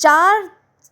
4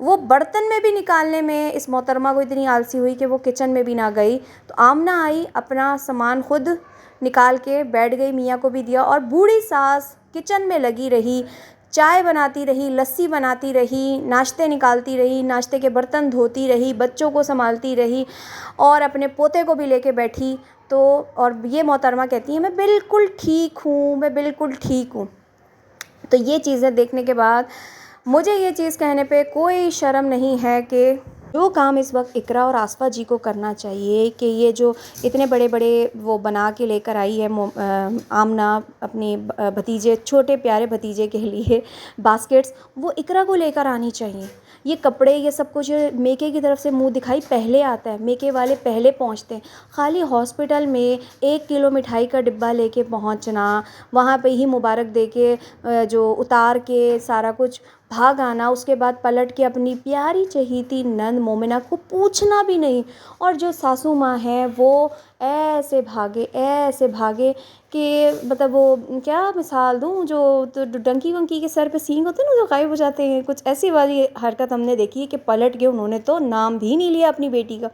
وہ برتن میں بھی نکالنے میں اس محترمہ کو اتنی آلسی ہوئی کہ وہ کچن میں بھی نہ گئی. تو آمنہ آئی, اپنا سامان خود نکال کے بیٹھ گئی, میاں کو بھی دیا, اور بوڑھی ساس کچن میں لگی رہی, چائے بناتی رہی, لسی بناتی رہی, ناشتے نکالتی رہی, ناشتے کے برتن دھوتی رہی, بچوں کو سنبھالتی رہی, اور اپنے پوتے کو بھی لے کے بیٹھی. تو اور یہ محترمہ کہتی ہے میں بالکل ٹھیک ہوں, میں بالکل ٹھیک ہوں. تو یہ چیزیں دیکھنے کے بعد مجھے یہ چیز کہنے پہ کوئی شرم نہیں ہے کہ جو کام اس وقت اقرا اور آصفہ جی کو کرنا چاہیے, کہ یہ جو اتنے بڑے بڑے وہ بنا کے لے کر آئی ہے آمنہ اپنی بھتیجے, چھوٹے پیارے بھتیجے کے لیے باسکٹس, وہ اقرا کو لے کر آنی چاہیے. یہ کپڑے یہ سب کچھ میکے کی طرف سے منہ دکھائی پہلے آتا ہے, میکے والے پہلے پہنچتے ہیں. خالی ہاسپٹل میں 1 کلو مٹھائی کا ڈبہ لے کے پہنچنا, وہاں پہ ہی مبارک دے کے جو اتار کے سارا کچھ بھاگ آنا, اس کے بعد پلٹ کے اپنی پیاری چہیتی نند مومنہ کو پوچھنا بھی نہیں. اور جو ساسو ماں ہیں وہ ایسے بھاگے کہ مطلب وہ کیا مثال دوں, جو ڈنکی ونکی کے سر پہ سینگ ہوتے ہیں نا جو غائب ہو جاتے ہیں, کچھ ایسی والی حرکت ہم نے دیکھی ہے کہ پلٹ کے انہوں نے تو نام بھی نہیں لیا اپنی بیٹی کا.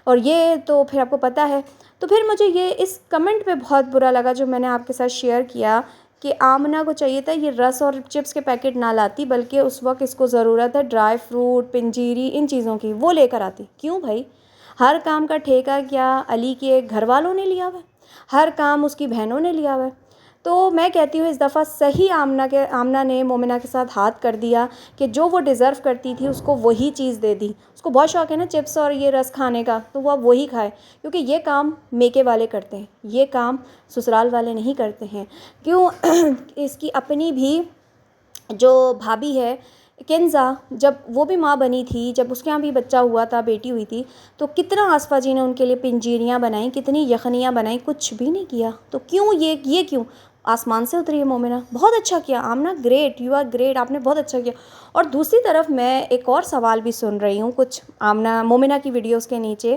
اور یہ تو پھر آپ کو پتہ ہے. تو پھر مجھے یہ اس کمنٹ پہ بہت برا لگا جو میں نے آپ کے ساتھ شیئر کیا, کہ آمنہ کو چاہیے تھا یہ رس اور چپس کے پیکٹ نہ لاتی, بلکہ اس وقت اس کو ضرورت ہے ڈرائی فروٹ, پنجیری, ان چیزوں کی, وہ لے کر آتی. کیوں بھائی؟ ہر کام کا ٹھیکہ کیا علی کے گھر والوں نے لیا ہوا ہے؟ ہر کام اس کی بہنوں نے لیا ہوا ہے. تو میں کہتی ہوں اس دفعہ صحیح آمنہ نے مومنہ کے ساتھ ہاتھ کر دیا, کہ جو وہ ڈیزرو کرتی تھی اس کو وہی چیز دے دی. اس کو بہت شوق ہے نا چپس اور یہ رس کھانے کا, تو وہ اب وہی کھائے, کیونکہ یہ کام میکے والے کرتے ہیں, یہ کام سسرال والے نہیں کرتے ہیں. کیوں؟ اس کی اپنی بھی جو بھابھی ہے کنزا, جب وہ بھی ماں بنی تھی, جب اس کے یہاں بھی بچہ ہوا تھا, بیٹی ہوئی تھی, تو کتنا آصفہ جی نے ان کے لیے پنجیریاں بنائیں, کتنی یخنیاں بنائیں, کچھ بھی نہیں کیا. تو کیوں یہ کیوں آسمان سے اتری ہے مومنہ؟ بہت اچھا کیا Amna, great, you are great, آپ نے بہت اچھا کیا. اور دوسری طرف میں ایک اور سوال بھی سن رہی ہوں کچھ مومنہ کی ویڈیوز کے نیچے,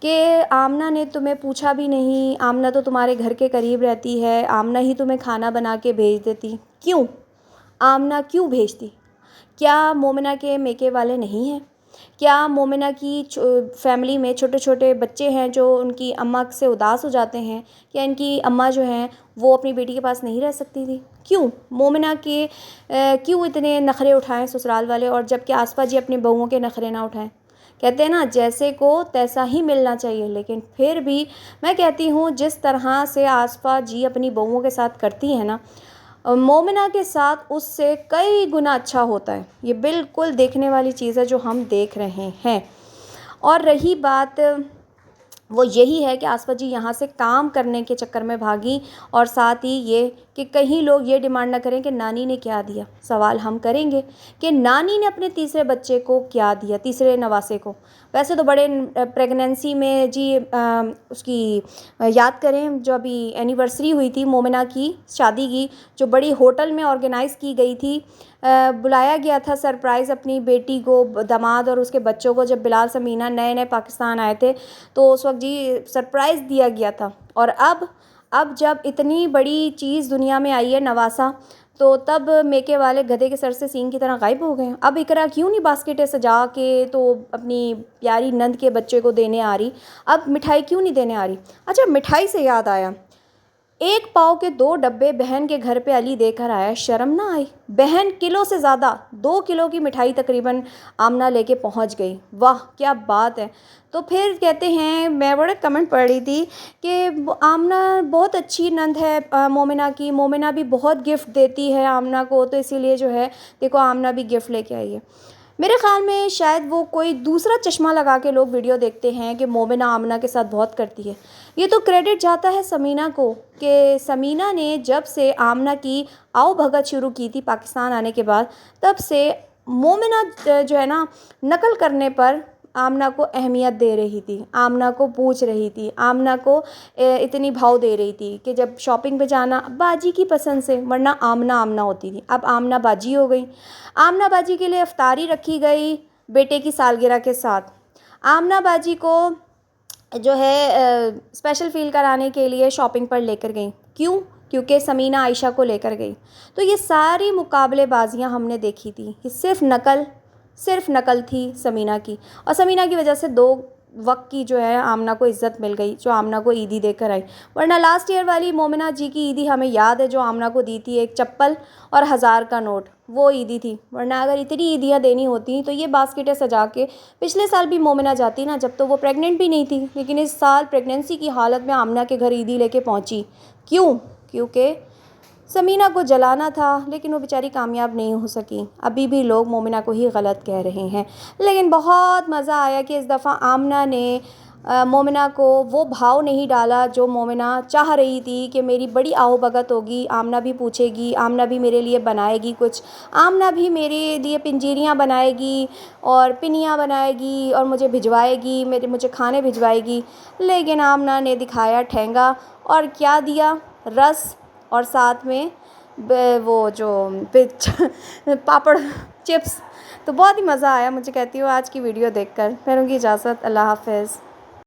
کہ آمنہ نے تمہیں پوچھا بھی نہیں, آمنہ تو تمہارے گھر کے قریب رہتی ہے, آمنہ ہی تمہیں کھانا بنا کے بھیج دیتی. کیوں آمنہ کیوں بھیجتی؟ کیا مومنہ کے میکے والے نہیں ہیں؟ کیا مومنہ کی فیملی میں چھوٹے چھوٹے بچے ہیں جو ان کی اماں سے اداس ہو جاتے ہیں؟ کیا ان کی اماں جو ہیں وہ اپنی بیٹی کے پاس نہیں رہ سکتی تھی؟ کیوں مومنہ کے کیوں اتنے نخرے اٹھائیں سسرال والے, اور جب کہ آصفہ جی اپنی بہوؤں کے نخرے نہ اٹھائیں؟ کہتے ہیں نا جیسے کو تیسا ہی ملنا چاہیے. لیکن پھر بھی میں کہتی ہوں جس طرح سے آصفہ جی اپنی بہوؤں کے ساتھ کرتی ہیں نا, مومنہ کے ساتھ اس سے کئی گنا اچھا ہوتا ہے. یہ بالکل دیکھنے والی چیز ہے جو ہم دیکھ رہے ہیں. اور رہی بات وہ یہی ہے کہ آصفہ جی یہاں سے کام کرنے کے چکر میں بھاگی, اور ساتھ ہی یہ کہ کہیں لوگ یہ ڈیمانڈ نہ کریں کہ نانی نے کیا دیا. سوال ہم کریں گے کہ نانی نے اپنے تیسرے بچے کو کیا دیا, تیسرے نواسے کو. ویسے تو بڑے پریگننسی میں جی اس کی یاد کریں جو ابھی اینیورسری ہوئی تھی مومنہ کی شادی کی, جو بڑی ہوٹل میں آرگنائز کی گئی تھی, بلایا گیا تھا سرپرائز اپنی بیٹی کو, داماد اور اس کے بچوں کو, جب بلال سمینا نئے نئے پاکستان آئے تھے, تو اس وقت جی سرپرائز دیا گیا تھا. اور اب جب اتنی بڑی چیز دنیا میں آئی ہے نواسا, تو تب میکے والے گدھے کے سر سے سینگ کی طرح غائب ہو گئے. اب اقرا کیوں نہیں باسکٹیں سجا کے تو اپنی پیاری نند کے بچے کو دینے آ رہی؟ اب مٹھائی کیوں نہیں دینے آ رہی؟ اچھا مٹھائی سے یاد آیا, 1 پاؤ کے 2 ڈبے بہن کے گھر پہ علی دے کر آیا, شرم نہ آئی؟ بہن کلو سے زیادہ 2 کلو کی مٹھائی تقریباً آمنہ لے کے پہنچ گئی. واہ کیا بات ہے. تو پھر کہتے ہیں, میں بڑے کمنٹ پڑھ رہی تھی کہ آمنہ بہت اچھی نند ہے مومنہ کی, مومنہ بھی بہت گفٹ دیتی ہے آمنہ کو, تو اسی لیے جو ہے دیکھو آمنہ بھی گفٹ لے کے آئی ہے. میرے خیال میں شاید وہ کوئی دوسرا چشمہ لگا کے لوگ ویڈیو دیکھتے ہیں کہ مومنہ آمنہ کے ساتھ بہت کرتی ہے. یہ تو کریڈٹ جاتا ہے سمینہ کو, کہ سمینہ نے جب سے آمنہ کی آؤ بھگت شروع کی تھی پاکستان آنے کے بعد, تب سے مومنہ جو ہے نا نقل کرنے پر آمنہ کو اہمیت دے رہی تھی, آمنہ کو پوچھ رہی تھی, آمنہ کو اتنی بھاؤ دے رہی تھی کہ جب شاپنگ پہ جانا باجی کی پسند سے, ورنہ آمنہ ہوتی تھی. اب آمنہ باجی ہو گئی. آمنہ باجی کے لیے افطاری رکھی گئی بیٹے کی سالگرہ کے ساتھ. آمنہ باجی کو جو ہے اسپیشل فیل کرانے کے لیے شاپنگ پر لے کر گئیں. کیوں؟ کیونکہ سمینہ عائشہ کو لے کر گئی. تو یہ ساری مقابلے بازیاں ہم نے دیکھی تھی. یہ صرف نقل صرف نقل تھی سمینہ کی، اور سمینہ کی وجہ سے 2 وقت کی جو ہے آمنہ کو عزت مل گئی، جو آمنہ کو عیدی دے کر آئی، ورنہ لاسٹ ایئر والی مومنہ جی کی عیدی ہمیں یاد ہے جو آمنہ کو دی تھی، ایک چپل اور 1000 کا نوٹ، وہ عیدی تھی، ورنہ اگر اتنی عیدیاں دینی ہوتی تو یہ باسکٹیں سجا کے پچھلے سال بھی مومنہ جاتی نا، جب تو وہ پریگننٹ بھی نہیں تھی، لیکن اس سال پریگننسی کی حالت میں آمنہ کے گھر عیدی لے کے پہنچی، کیونکہ سمینہ کو جلانا تھا، لیکن وہ بیچاری کامیاب نہیں ہو سکی، ابھی بھی لوگ مومنہ کو ہی غلط کہہ رہے ہیں، لیکن بہت مزہ آیا کہ اس دفعہ آمنہ نے مومنہ کو وہ بھاؤ نہیں ڈالا جو مومنہ چاہ رہی تھی کہ میری بڑی آؤ بھگت ہوگی، آمنہ بھی پوچھے گی، آمنہ بھی میرے لیے بنائے گی کچھ، آمنہ بھی میرے لیے پنجیریاں بنائے گی اور پنیاں بنائے گی اور مجھے بھجوائے گی، مجھے کھانے بھجوائے گی، لیکن آمنہ نے دکھایا ٹھینگا، اور کیا دیا؟ رس، اور ساتھ میں وہ جو پاپڑ چپس، تو بہت ہی مزہ آیا مجھے، کہتی ہوں آج کی ویڈیو دیکھ کر۔ میں لوں گی اجازت، اللہ حافظ۔